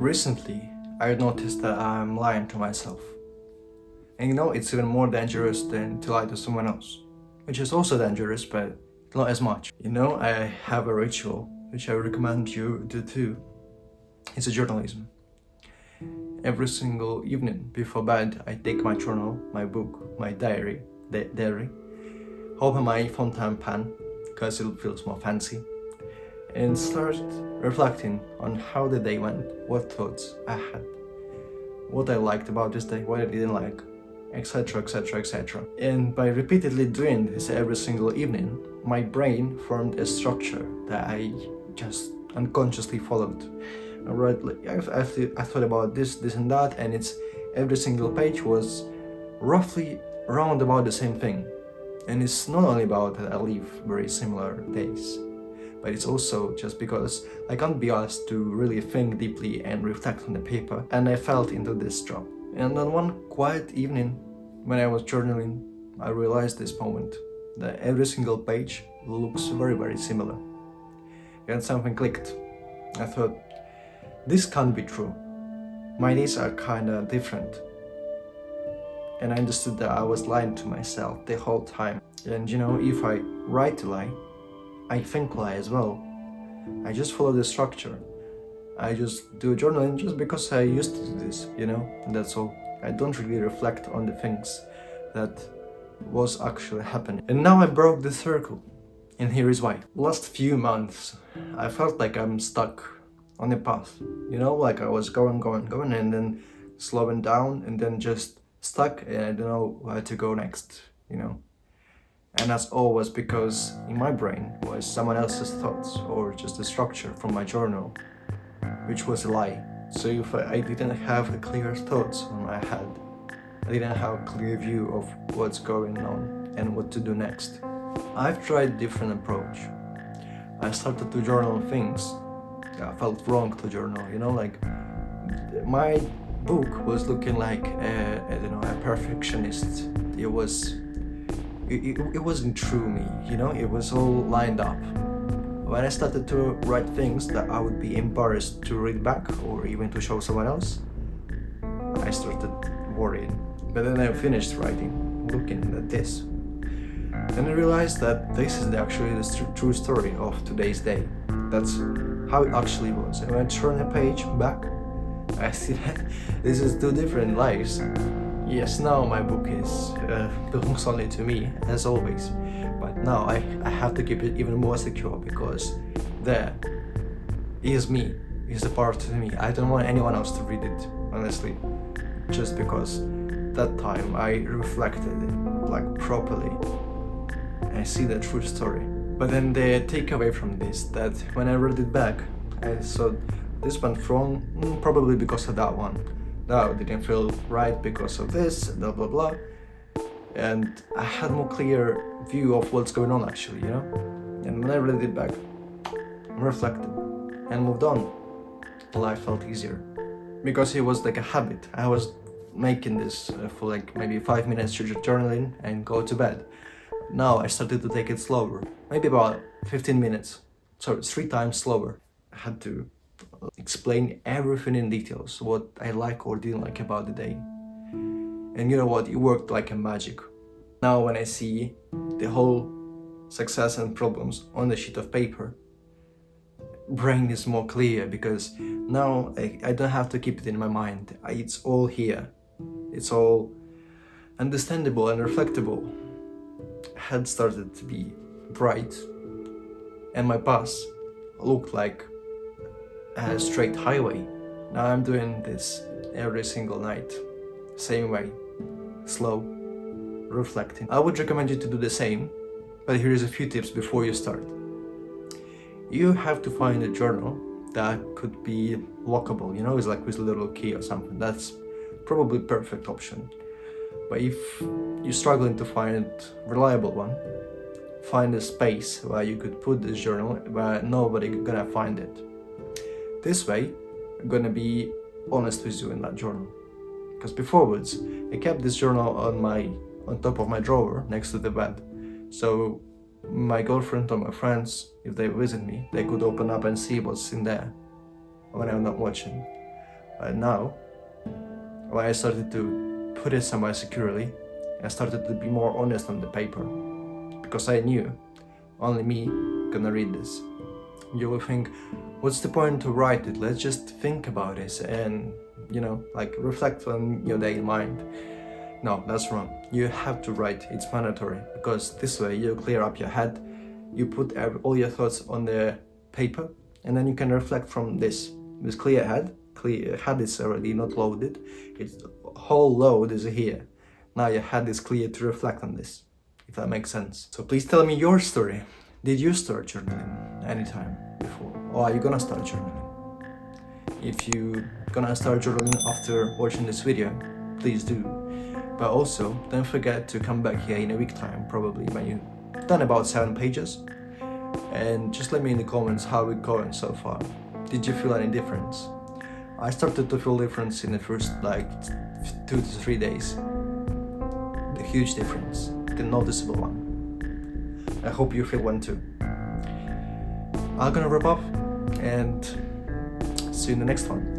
Recently, I noticed that I'm lying to myself. And it's even more dangerous than to lie to someone else, which is also dangerous, but not as much. I have a ritual, which I recommend you do too. It's a journalism. Every single evening before bed, I take my journal, my book, my diary, open my fountain pen, because it feels more fancy, and start reflecting on how the day went, what thoughts I had, what I liked about this day, what I didn't like, etc, etc, etc. And by repeatedly doing this every single evening, my brain formed a structure that I just unconsciously followed. I thought about this and that, and every single page was roughly round about the same thing. And it's not only about that I live very similar days, but it's also just because I can't be asked to really think deeply and reflect on the paper, and I fell into this trap. And on one quiet evening, when I was journaling, I realized this moment, that every single page looks very, very similar. And something clicked. I thought, this can't be true. My days are kinda different. And I understood that I was lying to myself the whole time. And if I write a lie, I think lie as well. I just follow the structure. I just do journaling just because I used to do this, and that's all. I don't really reflect on the things that was actually happening. And now I broke the circle. And here is why. Last few months, I felt like I'm stuck on a path. Like I was going, and then slowing down, and then just stuck, and I don't know where to go next, And that's always because in my brain was someone else's thoughts, or just a structure from my journal, which was a lie. So if I didn't have a clear thoughts in my head, I didn't have a clear view of what's going on and what to do next. I've tried different approach. I started to journal things that felt wrong to journal, like my book was looking like a perfectionist. It wasn't true me, it was all lined up. When I started to write things that I would be embarrassed to read back or even to show someone else, I started worrying. But then I finished writing, looking at this, and I realized that this is actually the true story of today's day. That's how it actually was. And when I turn a page back, I see that this is two different lives. Yes, now my book belongs only to me, as always. But now I have to keep it even more secure, because there is me, is a part of me. I don't want anyone else to read it, honestly. Just because that time I reflected it, like properly. And I see the true story. But then the takeaway from this, that when I read it back, I saw this went wrong, probably because of that one. That didn't feel right because of this, blah blah blah. And I had more clear view of what's going on actually, And when I read it back, I reflected and moved on. Life felt easier. Because it was like a habit. I was making this for like maybe 5 minutes journaling and go to bed. Now I started to take it slower, maybe about 15 minutes. So it's 3 times slower. I had to explain everything in details, what I like or didn't like about the day. And you know what, it worked like a magic. Now when I see the whole success and problems on the sheet of paper, brain is more clear, because now I don't have to keep it in my mind. It's all here. It's all understandable and reflectable. Head started to be bright, and my path looked like a straight highway. Now I'm doing this every single night, same way, slow, reflecting. I would recommend you to do the same, but here's a few tips before you start. You have to find a journal that could be lockable, it's like with a little key or something. That's probably perfect option. But if you're struggling to find a reliable one, find a space where you could put this journal where nobody gonna find it. This way, I'm gonna be honest with you in that journal. Because beforwards, I kept this journal on top of my drawer next to the bed. So my girlfriend or my friends, if they visit me, they could open up and see what's in there when I'm not watching. But now, when I started to put it somewhere securely, I started to be more honest on the paper, because I knew only me gonna read this. You will think, what's the point to write it? Let's just think about it and, like reflect on your daily mind. No, that's wrong. You have to write. It's mandatory, because this way you clear up your head, you put all your thoughts on the paper, and then you can reflect from this. This clear head is already not loaded. Its whole load is here. Now your head is clear to reflect on this, if that makes sense. So please tell me your story. Did you start journaling anytime before? Or are you gonna start journaling? If you're gonna start journaling after watching this video, please do. But also, don't forget to come back here in a week time, probably when you've done about 7 pages. And just let me in the comments how it's going so far. Did you feel any difference? I started to feel difference in the first 2 to 3 days. The huge difference, the noticeable one. I hope you feel one too. I'm gonna wrap up and see you in the next one.